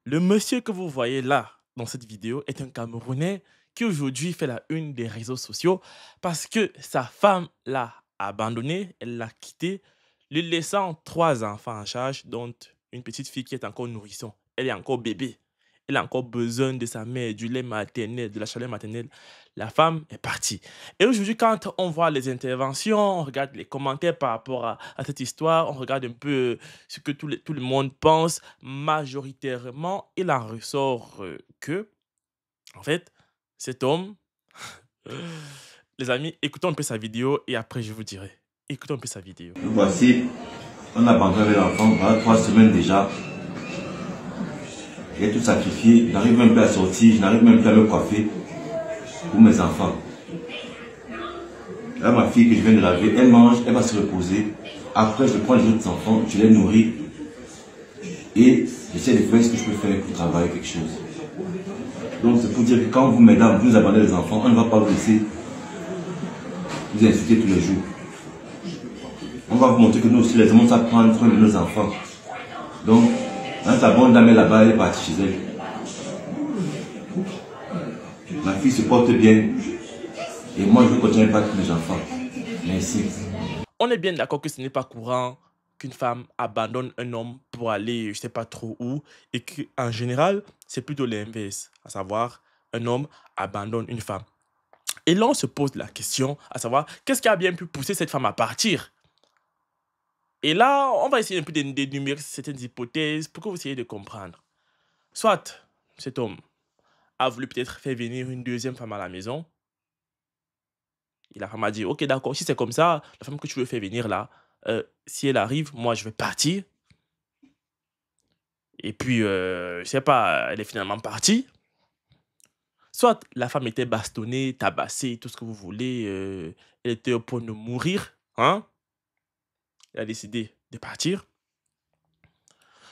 Le monsieur que vous voyez là, dans cette vidéo, est un Camerounais qui aujourd'hui fait la une des réseaux sociaux parce que sa femme l'a abandonné, elle l'a quitté, lui laissant trois enfants en charge, dont une petite fille qui est encore nourrisson. Elle est encore bébé. Elle a encore besoin de sa mère, du lait maternel, de la chaleur maternelle. La femme est partie. Et aujourd'hui, quand on voit les interventions, on regarde les commentaires par rapport à cette histoire, on regarde un peu ce que tout le monde pense, majoritairement, il en ressort que, en fait, cet homme, les amis, écoutons un peu sa vidéo et après je vous dirai. Écoutons un peu sa vidéo. Voici, on a abandonné l'enfant pendant 3 semaines déjà. J'ai tout sacrifié, je n'arrive même plus à sortir, je n'arrive même plus à me coiffer pour mes enfants. Là, ma fille que je viens de laver, elle mange, elle va se reposer. Après, je prends les autres enfants, je les nourris. Et j'essaie de faire ce que je peux faire pour travailler quelque chose. Donc c'est pour dire que quand vous, mesdames, vous abandonnez les enfants, on ne va pas vous laisser vous insulter tous les jours. On va vous montrer que nous aussi, les hommes, on s'apprend prendre soin de nos enfants. Donc, quand la bonne dame est là-bas, elle est partie chez elle. Ma fille se porte bien. Et moi, je veux continuer à battre mes enfants. Merci. On est bien d'accord que ce n'est pas courant qu'une femme abandonne un homme pour aller je ne sais pas trop où et qu'en général, c'est plutôt l'inverse, à savoir un homme abandonne une femme. Et là, on se pose la question, à savoir, qu'est-ce qui a bien pu pousser cette femme à partir? Et là, on va essayer un peu d'énumérer certaines hypothèses pour que vous essayiez de comprendre. Soit, cet homme a voulu peut-être faire venir une deuxième femme à la maison. Et la femme a dit, ok, d'accord, si c'est comme ça, la femme que tu veux faire venir là, si elle arrive, moi, je vais partir. Et puis, je sais pas, elle est finalement partie. Soit la femme était bastonnée, tabassée, tout ce que vous voulez, elle était au point de mourir, hein? Elle a décidé de partir.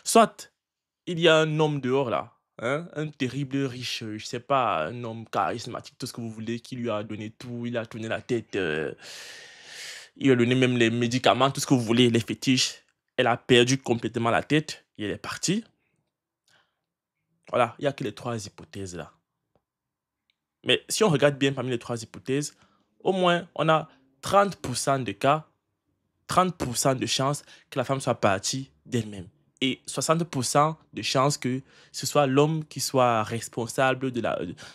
Soit il y a un homme dehors là, hein, un terrible riche, je sais pas, un homme charismatique, tout ce que vous voulez, qui lui a donné tout, il a tourné la tête, il lui a donné même les médicaments, tout ce que vous voulez, les fétiches. Elle a perdu complètement la tête et elle est partie. Voilà, il n'y a que les trois hypothèses là. Mais si on regarde bien parmi les trois hypothèses, au moins on a 30% de cas, 30% de chances que la femme soit partie d'elle-même. Et 60% de chances que ce soit l'homme qui soit responsable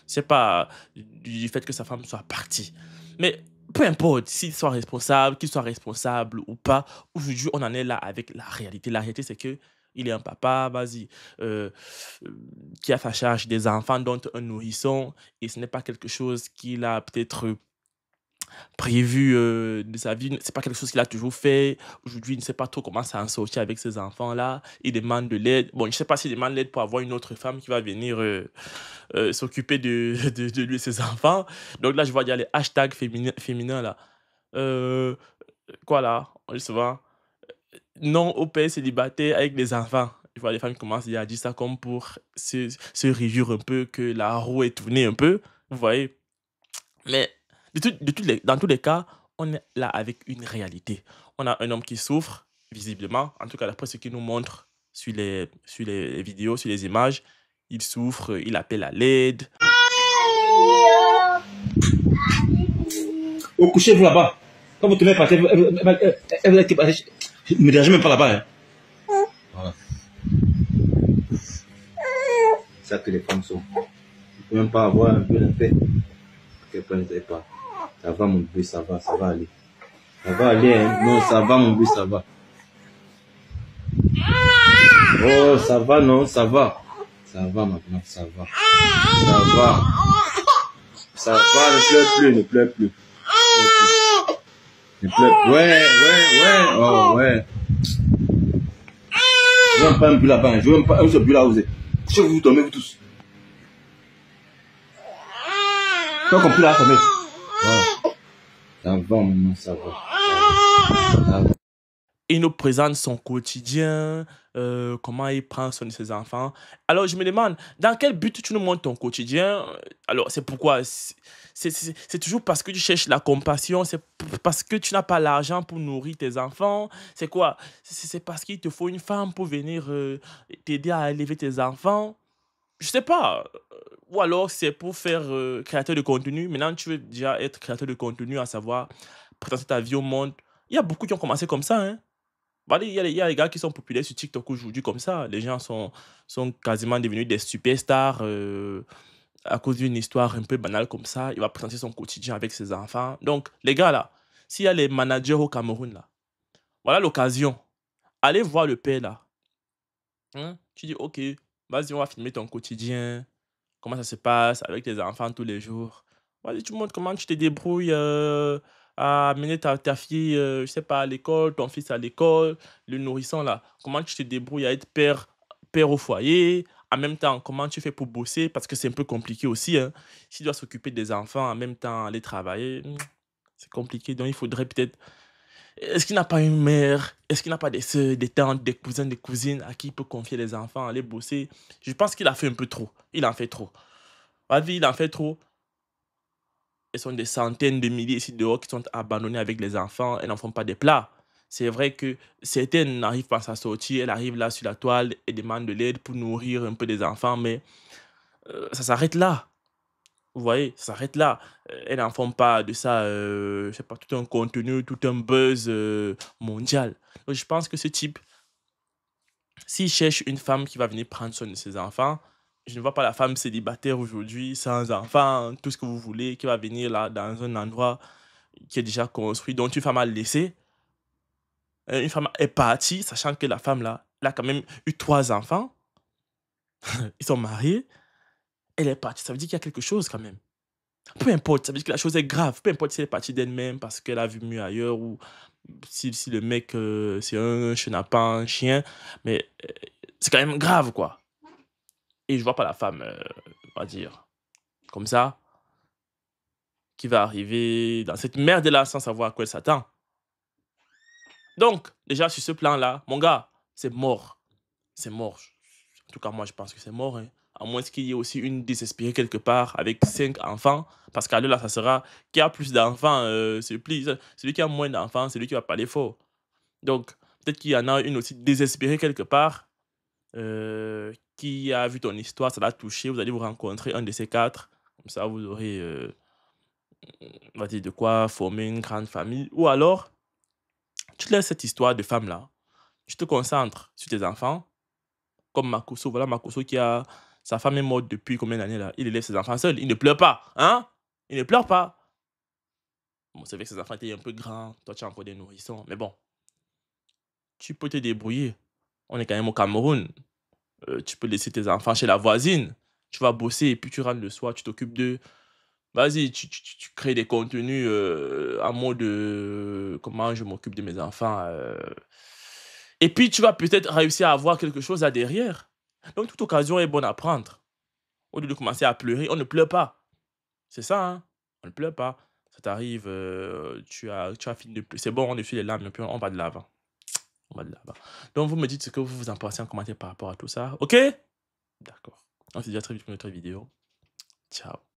c'est pas, du fait que sa femme soit partie. Mais peu importe s'il soit responsable, qu'il soit responsable ou pas, aujourd'hui, on en est là avec la réalité. La réalité, c'est que il est un papa, vas-y, euh, euh, qui a sa charge des enfants, dont un nourrisson, et ce n'est pas quelque chose qu'il a peut-être prévu de sa vie. C'est pas quelque chose qu'il a toujours fait. Aujourd'hui, il ne sait pas trop comment s'en sortir avec ses enfants-là. Il demande de l'aide. Bon, je ne sais pas s'il demande l'aide pour avoir une autre femme qui va venir s'occuper de lui et ses enfants. Donc là, je vois, il y a les hashtags féminins là. Euh, quoi là? On dit souvent non au père célibataire avec des enfants. Je vois les femmes qui commencent à dire ça comme pour se réjouir un peu que la roue est tournée un peu. Vous voyez? Mais dans tous les cas, on est là avec une réalité. On a un homme qui souffre, visiblement, en tout cas d'après ce qu'il nous montre sur les vidéos, sur les images. Il souffre, il appelle à l'aide. Au couchez-vous là-bas. Quand vous tournez par terre, elle va être. Ne me dérangez même pas là-bas. Hein. Voilà. C'est ça que les femmes sont. Vous ne pouvez même pas avoir un peu de paix. Quelqu'un ne sait pas. Ça va, mon bébé, ça va aller. Ça va aller, hein. Non, ça va, mon bébé, ça va. Oh, ça va, non, ça va. Ça va, maintenant, ça va. Ça va. Ça va, ne pleure plus, ne pleure plus. Ne pleure plus. Ouais. Oh, ouais. Je veux même pas un but là-bas, hein. Je veux même pas un seul but là où vous êtes. Je vous dormez, vous tous. Tu as compris là, ça met. Voilà. Ça va, maman, ça va. Ça va. Il nous présente son quotidien, comment il prend soin de ses enfants. Alors, je me demande, dans quel but tu nous montres ton quotidien? Alors, c'est pourquoi? C'est toujours parce que tu cherches la compassion, c'est parce que tu n'as pas l'argent pour nourrir tes enfants. C'est quoi? C'est parce qu'il te faut une femme pour venir t'aider à élever tes enfants. je sais pas. Ou alors c'est pour faire créateur de contenu. Maintenant, tu veux déjà être créateur de contenu, à savoir présenter ta vie au monde. Il y a beaucoup qui ont commencé comme ça, hein. Bah, il y a les gars qui sont populaires sur TikTok aujourd'hui comme ça. Les gens sont quasiment devenus des superstars à cause d'une histoire un peu banale comme ça. Il va présenter son quotidien avec ses enfants. Donc, les gars là, s'il y a les managers au Cameroun là, voilà l'occasion. Allez voir le père là. Hein. Tu dis, ok, vas-y, on va filmer ton quotidien. Comment ça se passe avec tes enfants tous les jours. Vas-y, tu montres comment tu te débrouilles à amener ta fille, je sais pas, à l'école, ton fils à l'école, le nourrisson là. Comment tu te débrouilles à être père au foyer. En même temps, comment tu fais pour bosser, parce que c'est un peu compliqué aussi, hein. S'il doit s'occuper des enfants, en même temps aller travailler, c'est compliqué. Donc il faudrait peut-être. Est-ce qu'il n'a pas une mère? Est-ce qu'il n'a pas des sœurs, des tantes, des cousins, des cousines à qui il peut confier les enfants, aller bosser? Je pense qu'il a fait un peu trop. Il en fait trop. Ma vie, il en fait trop. Elles sont des centaines de milliers ici dehors qui sont abandonnées avec les enfants. Elles n'en font pas des plats. C'est vrai que certaines n'arrivent pas à s'en sortir. Elles arrivent là sur la toile et demandent de l'aide pour nourrir un peu des enfants, mais ça s'arrête là. Vous voyez, ça s'arrête là. Elles n'en font pas de ça, je sais pas, tout un contenu, tout un buzz mondial. Donc, je pense que ce type, s'il cherche une femme qui va venir prendre soin de ses enfants, je ne vois pas la femme célibataire aujourd'hui, sans enfants, tout ce que vous voulez, qui va venir là dans un endroit qui est déjà construit, dont une femme a laissé. Une femme est partie, sachant que la femme là, elle a quand même eu 3 enfants. Ils sont mariés. Elle est partie. Ça veut dire qu'il y a quelque chose quand même. Peu importe, ça veut dire que la chose est grave. Peu importe si elle est partie d'elle-même parce qu'elle a vu mieux ailleurs ou si le mec, c'est un chenapan, un chien. Mais c'est quand même grave, quoi. Et je vois pas la femme, on va dire, comme ça, qui va arriver dans cette merde-là sans savoir à quoi elle s'attend. Donc, déjà, sur ce plan-là, mon gars, c'est mort. C'est mort. En tout cas, moi, je pense que c'est mort, hein. À moins qu'il y ait aussi une désespérée quelque part avec 5 enfants. Parce qu'à là, ça sera qui a plus d'enfants, celui qui a moins d'enfants, c'est lui qui va parler fort. Donc, peut-être qu'il y en a une aussi désespérée quelque part, qui a vu ton histoire, ça l'a touché. Vous allez vous rencontrer un de ces 4. Comme ça, vous aurez, on va dire, de quoi former une grande famille. Ou alors, tu laisses cette histoire de femme-là. Tu te concentres sur tes enfants. Comme Makosso, voilà Makosso qui a. Sa femme est morte depuis combien d'années là? Il élève ses enfants seul. Il ne pleure pas. Hein? Il ne pleure pas. Bon, c'est vrai que ses enfants étaient un peu grands. Toi, tu as encore des nourrissons. Mais bon, tu peux te débrouiller. On est quand même au Cameroun. Tu peux laisser tes enfants chez la voisine. Tu vas bosser et puis tu rentres le soir, tu t'occupes d'eux. Vas-y, tu crées des contenus en mode comment je m'occupe de mes enfants. Et puis tu vas peut-être réussir à avoir quelque chose là derrière. Donc toute occasion est bonne à prendre. Au lieu de commencer à pleurer, on ne pleure pas. C'est ça, hein. On ne pleure pas. Ça t'arrive, tu as fini de pleurer. C'est bon, on essuie les larmes et puis on va de l'avant. On va de l'avant. Donc vous me dites ce que vous en pensez en commentaire par rapport à tout ça. OK? D'accord. On se dit à très vite pour une autre vidéo. Ciao.